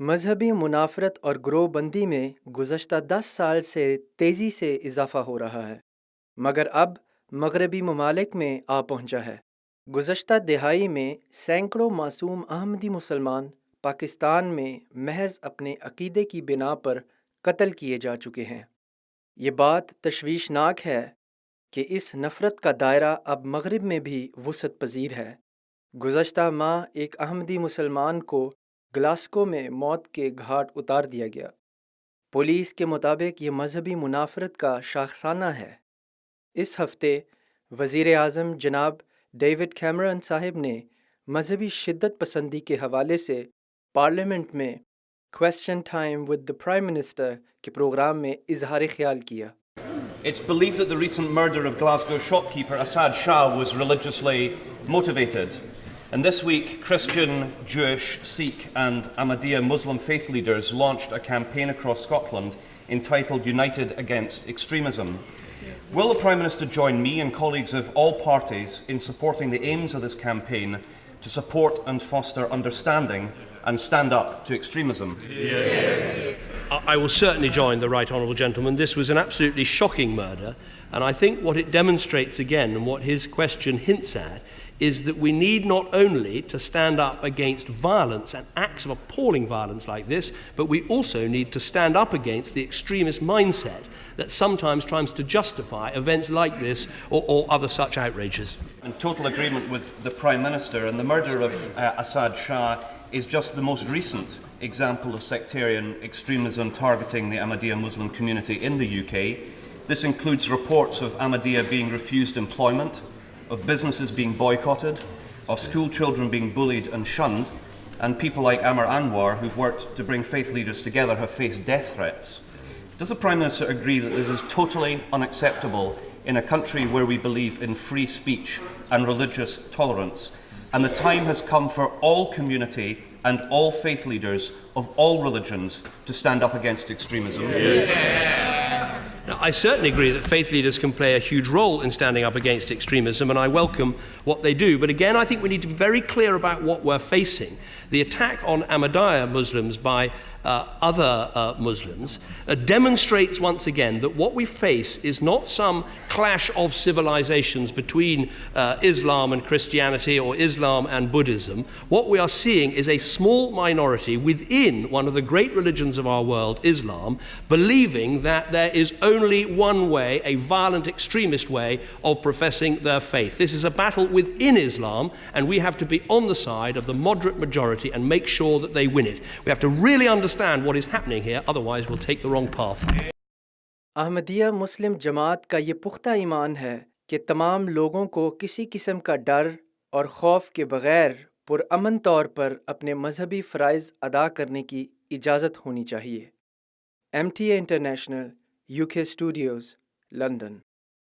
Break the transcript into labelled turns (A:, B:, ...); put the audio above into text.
A: مذہبی منافرت اور گروہ بندی میں گزشتہ 10 سال سے تیزی سے اضافہ ہو رہا ہے، مگر اب مغربی ممالک میں آ پہنچا ہے۔ گزشتہ دہائی میں سینکڑوں معصوم احمدی مسلمان پاکستان میں محض اپنے عقیدے کی بنا پر قتل کیے جا چکے ہیں۔ یہ بات تشویشناک ہے کہ اس نفرت کا دائرہ اب مغرب میں بھی وسعت پذیر ہے۔ گزشتہ ماہ ایک احمدی مسلمان کو گلاسکو میں موت کے گھاٹ اتار دیا گیا۔ پولیس کے مطابق یہ مذہبی منافرت کا شاخسانہ ہے۔ اس ہفتے وزیر اعظم جناب ڈیوڈ کیمرون صاحب نے مذہبی شدت پسندی کے حوالے سے پارلیمنٹ میں question time with the prime minister کے پروگرام میں اظہار خیال کیا۔
B: It's believed that the recent murder of Glasgow shopkeeper Asad Shah was religiously motivated. And this week, Christian, Jewish, Sikh and Ahmadiyya Muslim faith leaders launched a campaign across Scotland entitled United Against Extremism. Will the Prime Minister join me and colleagues of all parties in supporting the aims of this campaign to support and foster understanding and stand up to extremism?
C: I will certainly join the right honourable gentleman. This was an absolutely shocking murder, and I think what it demonstrates again, and what his question hints at, is that we need not only to stand up against violence and acts of appalling violence like this, but we also need to stand up against the extremist mindset that sometimes tries to justify events like this or other such outrages.
B: In total agreement with the Prime Minister, and the murder of Asad Shah is just the most recent example of sectarian extremism targeting the Ahmadiyya Muslim community in the UK. This includes reports of Ahmadiyya being refused employment, of businesses being boycotted, of school children being bullied and shunned, and people like Amar Anwar, who've worked to bring faith leaders together, have faced death threats. Does the Prime Minister agree that this is totally unacceptable in a country where we believe in free speech and religious tolerance, and the time has come for all community and all faith leaders of all religions to stand up against extremism?
C: Now, I certainly agree that faith leaders can play a huge role in standing up against extremism, and I welcome what they do. But again, I think we need to be very clear about what we're facing. The attack on Ahmadiyya Muslims by other Muslims demonstrates once again that what we face is not some clash of civilizations between Islam and Christianity or Islam and Buddhism. What we are seeing is a small minority within one of the great religions of our world, Islam, believing that there is only one way, a violent extremist way of professing their faith. This is a battle within Islam, and we have to be on the side of the moderate majority and make sure that they win it. We have to really understand what is happening here, otherwise we'll take the wrong path.
A: Ahmadiyya مسلم جماعت کا یہ پختہ ایمان ہے کہ تمام لوگوں کو کسی قسم کا ڈر اور خوف کے بغیر پرامن طور پر اپنے مذہبی فرائض ادا کرنے کی اجازت ہونی چاہیے۔ MTA international, UK studios, London.